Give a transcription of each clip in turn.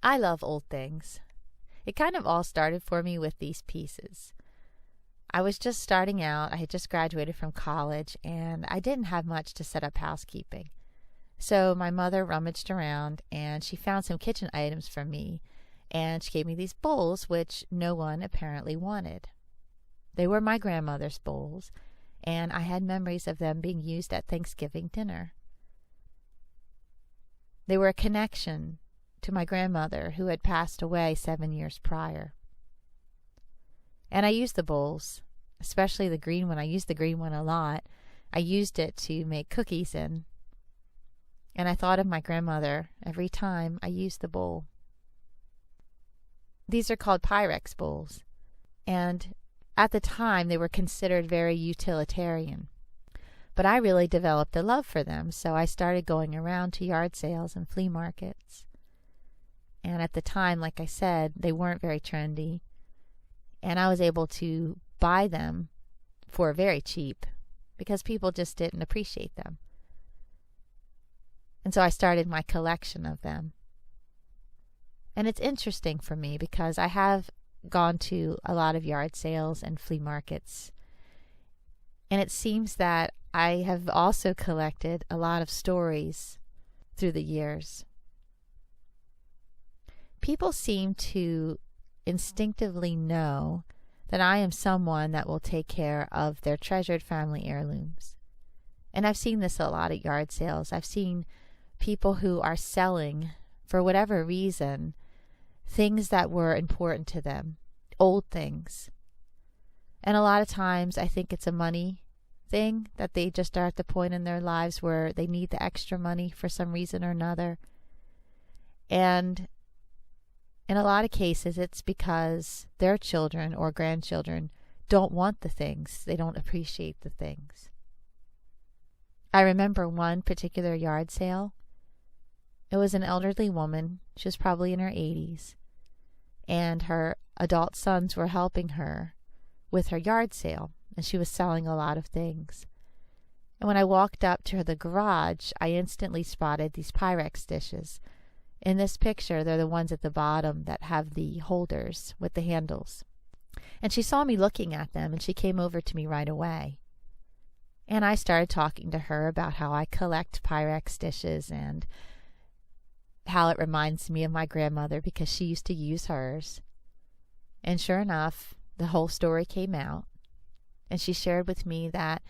I love old things. It kind of all started for me with these pieces. I was just starting out. I had just graduated from college, and I didn't have much to set up housekeeping. So my mother rummaged around, and she found some kitchen items for me, and she gave me these bowls, which no one apparently wanted. They were my grandmother's bowls, and I had memories of them being used at Thanksgiving dinner. They were a connection to my grandmother, who had passed away 7 years prior. And I used the bowls, especially the green one. I used the green one a lot. I used it to make cookies in. And I thought of my grandmother every time I used the bowl. These are called Pyrex bowls. And at the time, they were considered very utilitarian. But I really developed a love for them, so I started going around to yard sales and flea markets. And at the time, like I said, they weren't very trendy. And I was able to buy them for very cheap because people just didn't appreciate them. And so I started my collection of them. And it's interesting for me because I have gone to a lot of yard sales and flea markets. And it seems that I have also collected a lot of stories through the years. People seem to instinctively know that I am someone that will take care of their treasured family heirlooms. And I've seen this a lot at yard sales. I've seen people who are selling, for whatever reason, things that were important to them, old things. And a lot of times I think it's a money thing, that they just are at the point in their lives where they need the extra money for some reason or another. And in a lot of cases, it's because their children or grandchildren don't want the things. They don't appreciate the things. I remember one particular yard sale. It was an elderly woman. She was probably in her 80s. And her adult sons were helping her with her yard sale. And she was selling a lot of things. And when I walked up to the garage, I instantly spotted these Pyrex dishes. In this picture, they're the ones at the bottom that have the holders with the handles. And she saw me looking at them, and she came over to me right away. And I started talking to her about how I collect Pyrex dishes and how it reminds me of my grandmother because she used to use hers. And sure enough, the whole story came out. And she shared with me that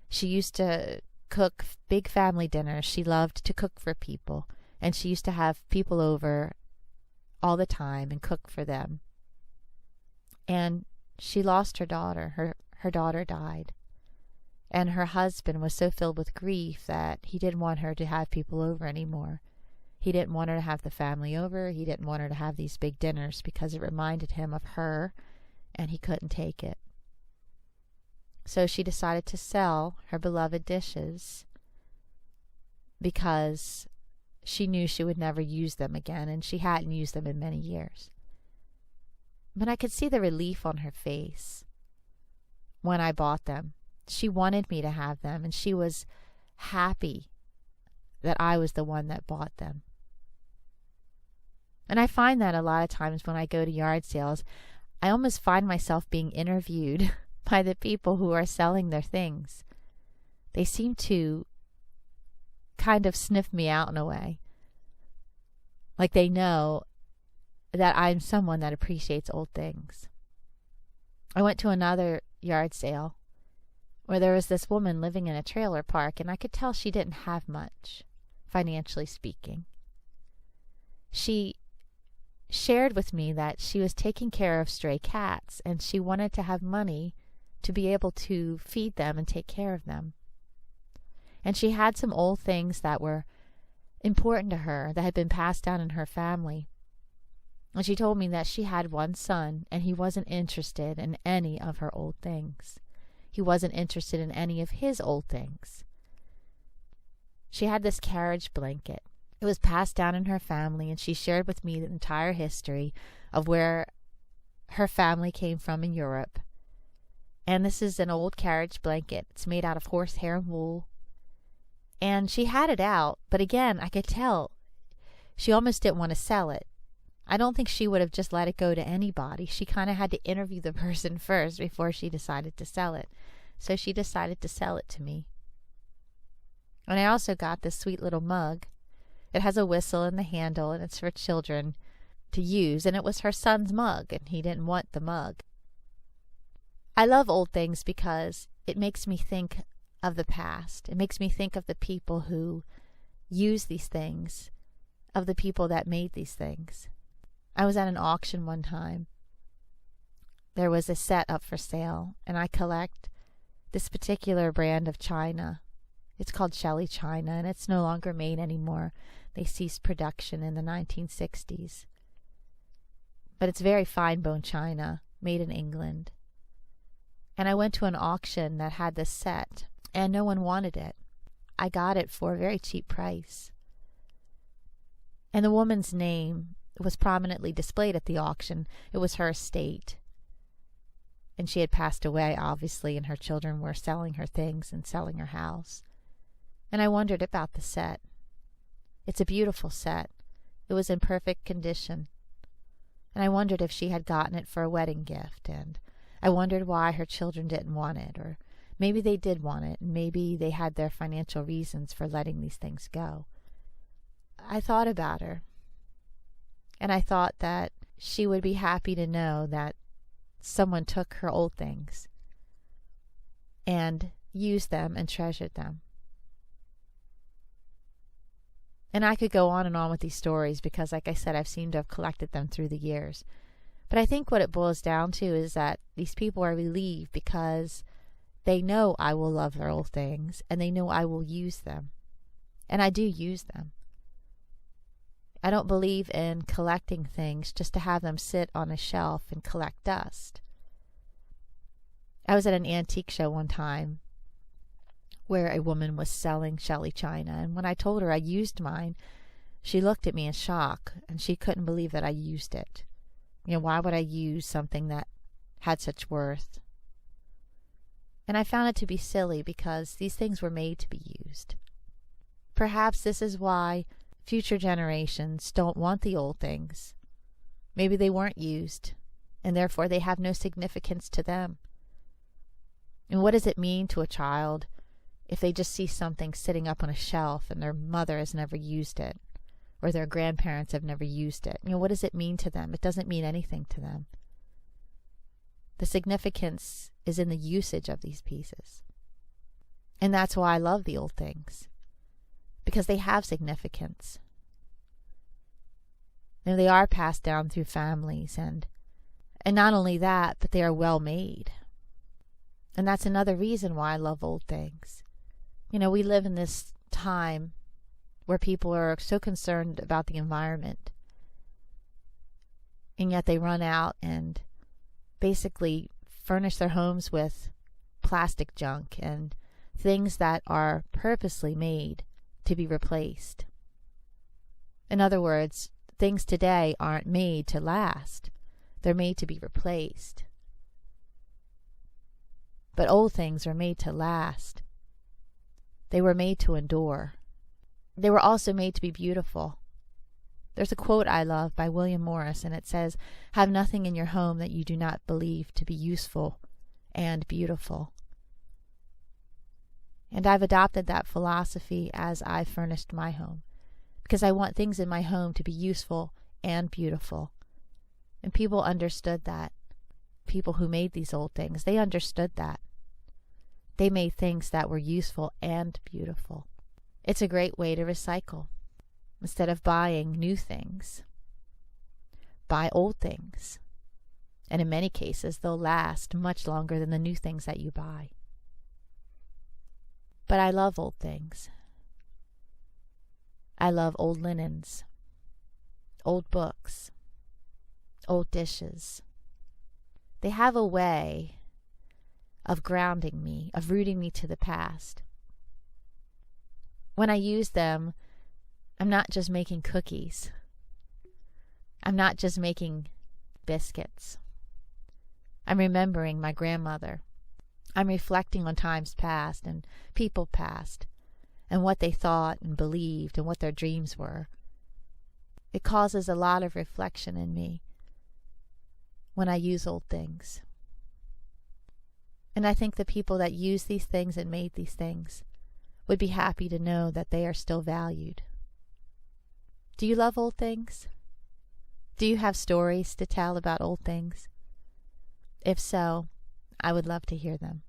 she used to cook big family dinners. She loved to cook for people. And she used to have people over all the time and cook for them. And she lost her daughter. Her daughter died. And her husband was so filled with grief that he didn't want her to have people over anymore. He didn't want her to have the family over. He didn't want her to have these big dinners because it reminded him of her, and he couldn't take it. So she decided to sell her beloved dishes because she knew she would never use them again, and she hadn't used them in many years. But I could see the relief on her face when I bought them. She wanted me to have them, and she was happy that I was the one that bought them. And I find that a lot of times when I go to yard sales, I almost find myself being interviewed by the people who are selling their things. They seem to kind of sniff me out in a way. Like they know that I'm someone that appreciates old things. I went to another yard sale where there was this woman living in a trailer park, and I could tell she didn't have much, financially speaking. She shared with me that she was taking care of stray cats, and she wanted to have money to be able to feed them and take care of them. And she had some old things that were important to her that had been passed down in her family. And she told me that she had one son, and he wasn't interested in any of her old things. He wasn't interested in any of his old things. She had this carriage blanket. It was passed down in her family, and she shared with me the entire history of where her family came from in Europe. And this is an old carriage blanket. It's made out of horsehair and wool. And she had it out, but again, I could tell she almost didn't want to sell it. I don't think she would have just let it go to anybody. She kind of had to interview the person first before she decided to sell it. So she decided to sell it to me. And I also got this sweet little mug. It has a whistle in the handle, and it's for children to use. And it was her son's mug, and he didn't want the mug. I love old things because it makes me think of the past. It makes me think of the people who use these things, of the people that made these things. I was at an auction one time. There was a set up for sale, and I collect this particular brand of china. It's called Shelley China, and it's no longer made anymore. They ceased production in the 1960s. But it's very fine bone china, made in England. And I went to an auction that had this set, and no one wanted it. I got it for a very cheap price. And the woman's name was prominently displayed at the auction. It was her estate. And she had passed away, obviously, and her children were selling her things and selling her house. And I wondered about the set. It's a beautiful set. It was in perfect condition. And I wondered if she had gotten it for a wedding gift, and I wondered why her children didn't want it, or maybe they did want it, and maybe they had their financial reasons for letting these things go. I thought about her, and I thought that she would be happy to know that someone took her old things and used them and treasured them. And I could go on and on with these stories because, like I said, I've seemed to have collected them through the years. But I think what it boils down to is that these people are relieved because they know I will love their old things, and they know I will use them. And I do use them. I don't believe in collecting things just to have them sit on a shelf and collect dust. I was at an antique show one time where a woman was selling Shelley china, and when I told her I used mine, she looked at me in shock, and she couldn't believe that I used it. Why would I use something that had such worth? And I found it to be silly because these things were made to be used. Perhaps this is why future generations don't want the old things. Maybe they weren't used, and therefore they have no significance to them. And what does it mean to a child if they just see something sitting up on a shelf and their mother has never used it, or their grandparents have never used it? What does it mean to them? It doesn't mean anything to them. The significance is in the usage of these pieces. And that's why I love the old things, because they have significance. They are passed down through families, and not only that, but they are well made. And that's another reason why I love old things. We live in this time where people are so concerned about the environment, and yet they run out and basically furnish their homes with plastic junk and things that are purposely made to be replaced. In other words, things today aren't made to last. They're made to be replaced. But old things are made to last. They were made to endure. They were also made to be beautiful. There's a quote I love by William Morris, and it says, "Have nothing in your home that you do not believe to be useful and beautiful." And I've adopted that philosophy as I've furnished my home, because I want things in my home to be useful and beautiful. And people understood that. People who made these old things, they understood that. They made things that were useful and beautiful. It's a great way to recycle. Instead of buying new things, buy old things. And in many cases, they'll last much longer than the new things that you buy. But I love old things. I love old linens, old books, old dishes. They have a way of grounding me, of rooting me to the past. When I use them, I'm not just making cookies. I'm not just making biscuits. I'm remembering my grandmother. I'm reflecting on times past and people past and what they thought and believed and what their dreams were. It causes a lot of reflection in me when I use old things. And I think the people that use these things and made these things would be happy to know that they are still valued. Do you love old things? Do you have stories to tell about old things? If so, I would love to hear them.